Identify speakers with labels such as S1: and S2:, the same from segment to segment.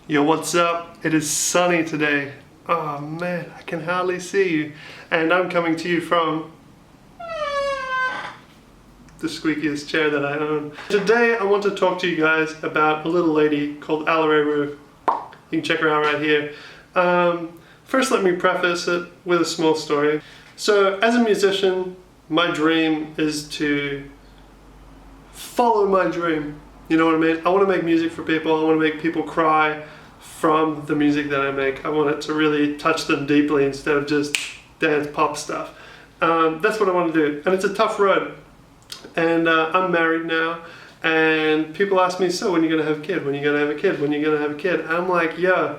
S1: Yo, what's up? It is sunny today. Oh man, I can hardly see you. And I'm coming to you from the squeakiest chair that I own. Today I want to talk to you guys about a little lady called Allaray. You can check her out right here. First, let me preface it with a small story. So, as a musician, my dream is to follow my dream. You know what I mean? I want to make music for people. I want to make people cry from the music that I make. I want it to really touch them deeply instead of just dance pop stuff. That's what I want to do. And it's a tough road. And I'm married now. And people ask me, so when are you going to have a kid? When are you going to have a kid? When are you going to have a kid? And I'm like, yeah,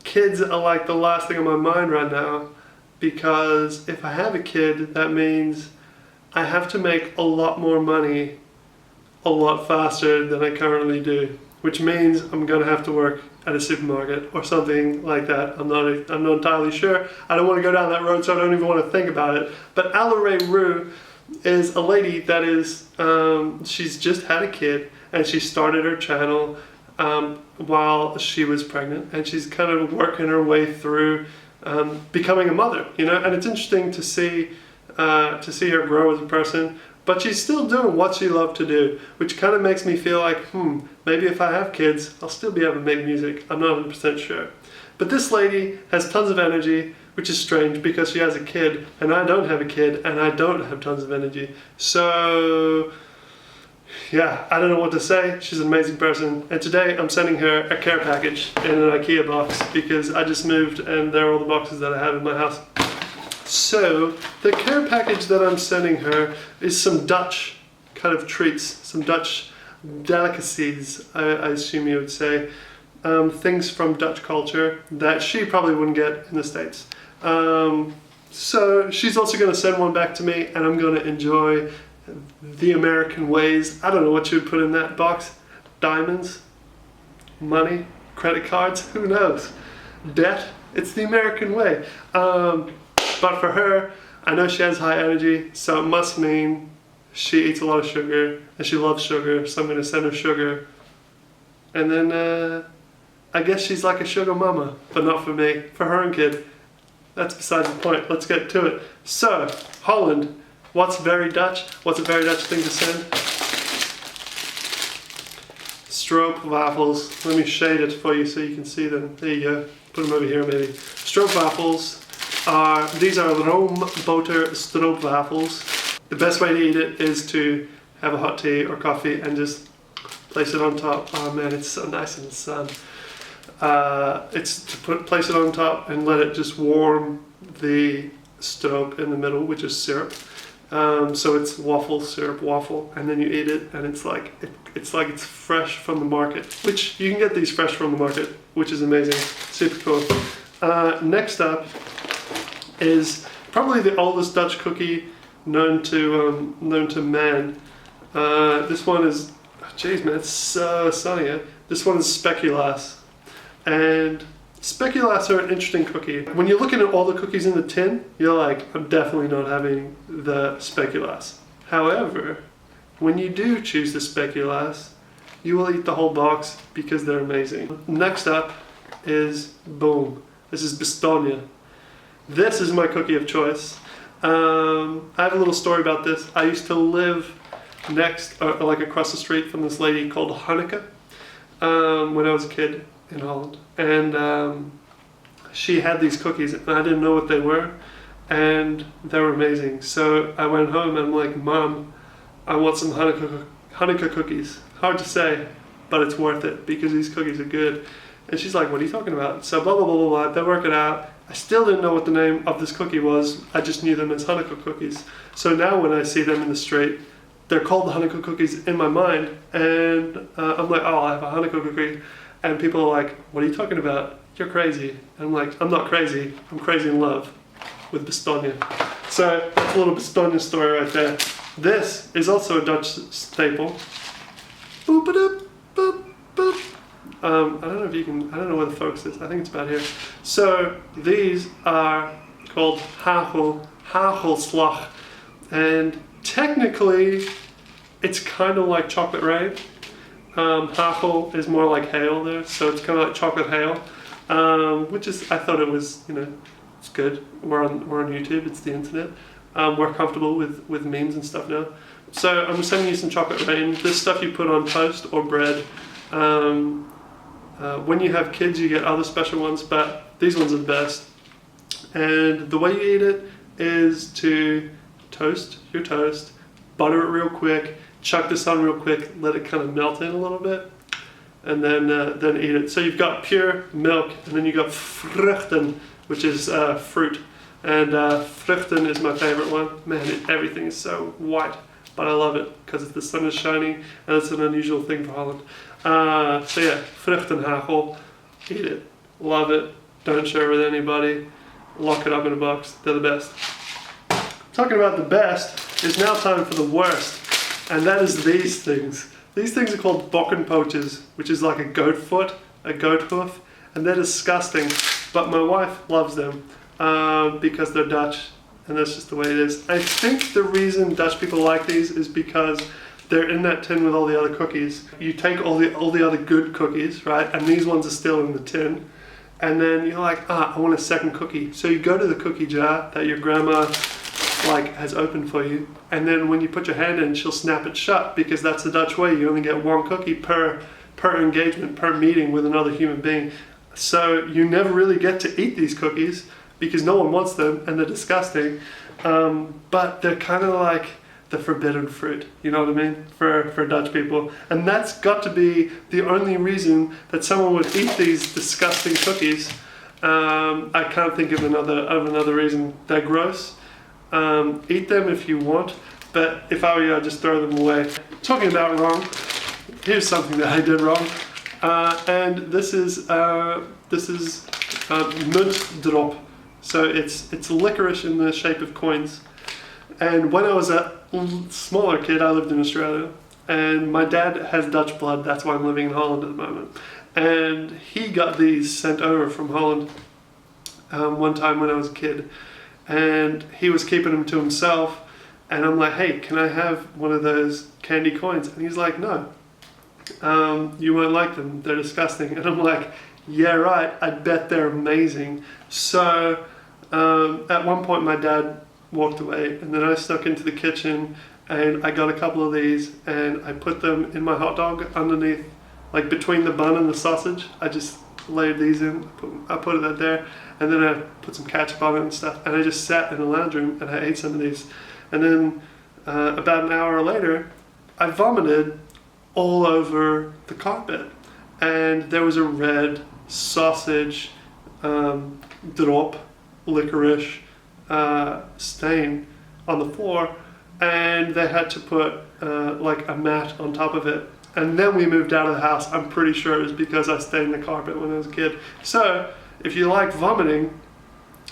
S1: kids are like the last thing on my mind right now. Because if I have a kid, that means I have to make a lot more money a lot faster than I currently do, which means I'm gonna have to work at a supermarket or something like that. I'm not entirely sure. I don't want to go down that road, so I don't even want to think about it. But Allaray is a lady that is, she's just had a kid, and she started her channel while she was pregnant, and she's kind of working her way through becoming a mother, you know. And it's interesting to see her grow as a person. But she's still doing what she loved to do, which kind of makes me feel like, maybe if I have kids, I'll still be able to make music. I'm not 100% sure. But this lady has tons of energy, which is strange because she has a kid, and I don't have a kid, and I don't have tons of energy. So, yeah, I don't know what to say. She's an amazing person. And today I'm sending her a care package in an IKEA box because I just moved and there are all the boxes that I have in my house. So, the care package that I'm sending her is some Dutch kind of treats, some Dutch delicacies, I assume you would say. Things from Dutch culture that she probably wouldn't get in the States. So, she's also going to send one back to me, and I'm going to enjoy the American ways. I don't know what you would put in that box. Diamonds? Money? Credit cards? Who knows? Debt? It's the American way. But for her, I know she has high energy, so it must mean she eats a lot of sugar, and she loves sugar, so I'm going to send her sugar. And then, I guess she's like a sugar mama, but not for me, for her own kid. That's besides the point. Let's get to it. So, Holland, what's very Dutch? What's a very Dutch thing to send? Stroopwafels. Let me shade it for you so you can see them. There you go. Put them over here maybe. Stroopwafels. These are roomboter stroopwafels. The best way to eat it is to have a hot tea or coffee and just place it on top. Oh man, it's so nice in the sun. It's to place it on top and let it just warm the stroop in the middle, which is syrup. So it's waffle, syrup, waffle, and then you eat it, and it's like it's fresh from the market, which you can get these fresh from the market, which is amazing, super cool. Next up is probably the oldest Dutch cookie known to man. This one is, jeez man, it's so sunny. Eh? This one is speculaas, and speculaas are an interesting cookie. When you're looking at all the cookies in the tin, you're like, I'm definitely not having the speculaas. However, when you do choose the speculaas, you will eat the whole box because they're amazing. Next up is boom. This is Bestonia. This is my cookie of choice. I have a little story about this. I used to live like across the street from this lady called Hanneke when I was a kid in Holland. And she had these cookies, and I didn't know what they were, and they were amazing. So I went home and I'm like, Mom, I want some Hanneke cookies. Hard to say, but it's worth it because these cookies are good. And she's like, what are you talking about? So blah, blah, blah, blah, blah. They work it out. I still didn't know what the name of this cookie was. I just knew them as Hanneke cookies. So now when I see them in the street, they're called the Hanneke cookies in my mind. And I'm like, oh, I have a Hanneke cookie. And people are like, what are you talking about? You're crazy. And I'm like, I'm not crazy. I'm crazy in love with Bestonia. So that's a little Bestonia story right there. This is also a Dutch staple. Boop-a-doop, boop, boop. I don't know if you can, I don't know where the focus is. I think it's about here. So these are called hagelslag. And technically, it's kind of like chocolate rain. Hachel is more like hail there, so it's kind of like chocolate hail, which is, I thought it was, it's good. We're on YouTube, it's the internet. We're comfortable with memes and stuff now. So I'm sending you some chocolate rain. This stuff you put on toast or bread. When you have kids, you get other special ones, but these ones are the best. And the way you eat it is to toast your toast, butter it real quick, chuck this on real quick, let it kind of melt in a little bit, and then eat it. So you've got pure milk, and then you've got vruchten, which is fruit. And vruchten is my favorite one. Man, everything is so white, but I love it because the sun is shining, and it's an unusual thing for Holland. So yeah, vruchtenhagel, eat it, love it, don't share it with anybody, lock it up in a box, they're the best. Talking about the best, it's now time for the worst, and that is these things. These things are called bokkenpootjes, which is like a goat foot, a goat hoof, and they're disgusting, but my wife loves them because they're Dutch, and that's just the way it is. I think the reason Dutch people like these is because they're in that tin with all the other cookies. You take all the other good cookies, right, and these ones are still in the tin, and then you're like, I want a second cookie. So you go to the cookie jar that your grandma has opened for you, and then when you put your hand in, she'll snap it shut, because that's the Dutch way. You only get one cookie per engagement, per meeting with another human being. So you never really get to eat these cookies because no one wants them and they're disgusting. But they're kind of like the forbidden fruit, you know what I mean, for Dutch people. And that's got to be the only reason that someone would eat these disgusting cookies. I can't think of another reason. They're gross. Eat them if you want, but if I were you, I'd just throw them away. Talking about wrong, here's something that I did wrong, and this is muntdrop. So it's licorice in the shape of coins. And when I was a smaller kid, I lived in Australia, and my dad has Dutch blood. That's why I'm living in Holland at the moment. And he got these sent over from Holland one time when I was a kid. And he was keeping them to himself, and I'm like, hey, can I have one of those candy coins? And he's like, no, you won't like them, they're disgusting. And I'm like, yeah, right, I bet they're amazing. So at one point my dad walked away, and then I snuck into the kitchen and I got a couple of these and I put them in my hot dog underneath, like between the bun and the sausage. I just laid these in, I put it there, and then I put some ketchup on it and stuff, and I just sat in the lounge room and I ate some of these. And then about an hour later, I vomited all over the carpet, and there was a red sausage drop, licorice stain on the floor, and they had to put like a mat on top of it. And then we moved out of the house. I'm pretty sure it was because I stained the carpet when I was a kid. So if you like vomiting,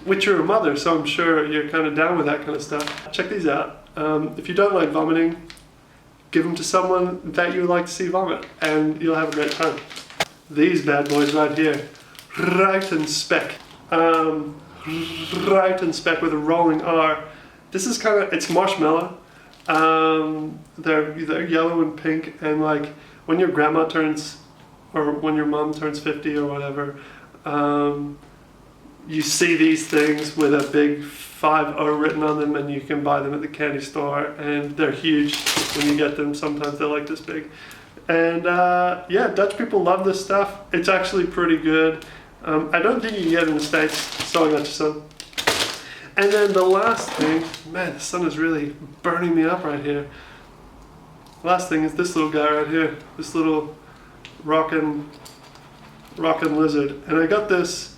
S1: which you're a mother, so I'm sure you're kind of down with that kind of stuff, check these out. If you don't like vomiting, give them to someone that you would like to see vomit, and you'll have a great time. These bad boys right here, Ruitenspek. Ruitenspek with a rolling R. This is kind of, it's marshmallow. They're yellow and pink, and like when your grandma turns, or when your mom turns 50 or whatever, you see these things with a big 5-0 written on them, and you can buy them at the candy store, and they're huge when you get them. Sometimes they're like this big. And yeah, Dutch people love this stuff. It's actually pretty good. I don't think you can get it in the States, so I got you some. And then the last thing, man, the sun is really burning me up right here. Last thing is this little guy right here, this little rockin' lizard. And I got this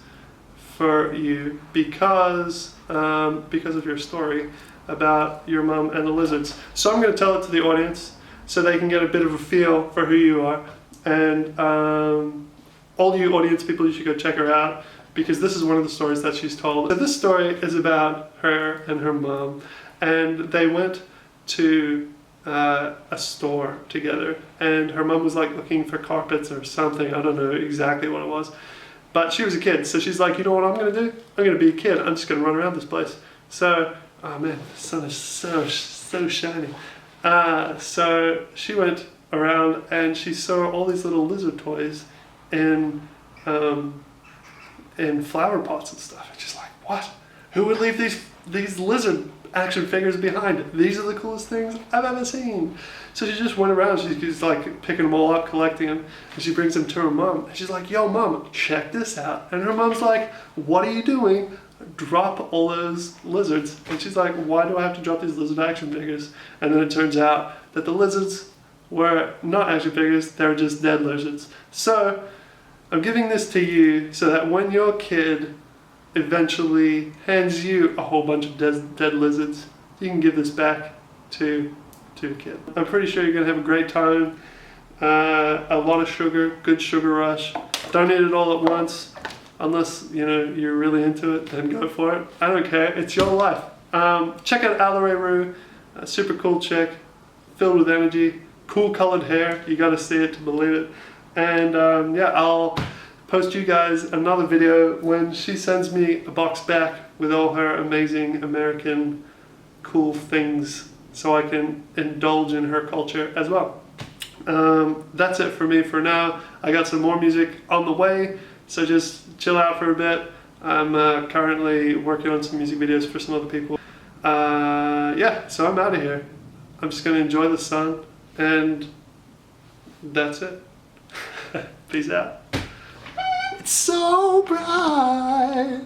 S1: for you because of your story about your mom and the lizards. So I'm going to tell it to the audience so they can get a bit of a feel for who you are. And all you audience people, you should go check her out, because this is one of the stories that she's told. So this story is about her and her mom, and they went to a store together, and her mom was like looking for carpets or something. I don't know exactly what it was, but she was a kid, so she's like, you know what I'm gonna do? I'm gonna be a kid. I'm just gonna run around this place. So, oh man, the sun is so shiny. So she went around and she saw all these little lizard toys in flower pots and stuff. And she's like, what? Who would leave these lizard action figures behind? These are the coolest things I've ever seen. So she just went around, she's like picking them all up, collecting them, and she brings them to her mom. And she's like, yo mom, check this out. And her mom's like, what are you doing? Drop all those lizards. And she's like, why do I have to drop these lizard action figures? And then it turns out that the lizards were not action figures, they were just dead lizards. So I'm giving this to you so that when your kid eventually hands you a whole bunch of dead lizards, you can give this back to a kid. I'm pretty sure you're gonna have a great time. A lot of sugar, good sugar rush. Don't eat it all at once, unless you're really into it, then go for it. I don't care, it's your life. Check out Allaray, a super cool chick, filled with energy, cool colored hair, you gotta see it to believe it. And yeah, I'll post you guys another video when she sends me a box back with all her amazing American cool things so I can indulge in her culture as well. That's it for me for now. I got some more music on the way, so just chill out for a bit. I'm currently working on some music videos for some other people. Yeah, so I'm out of here. I'm just gonna enjoy the sun, and that's it. Peace out. It's so bright.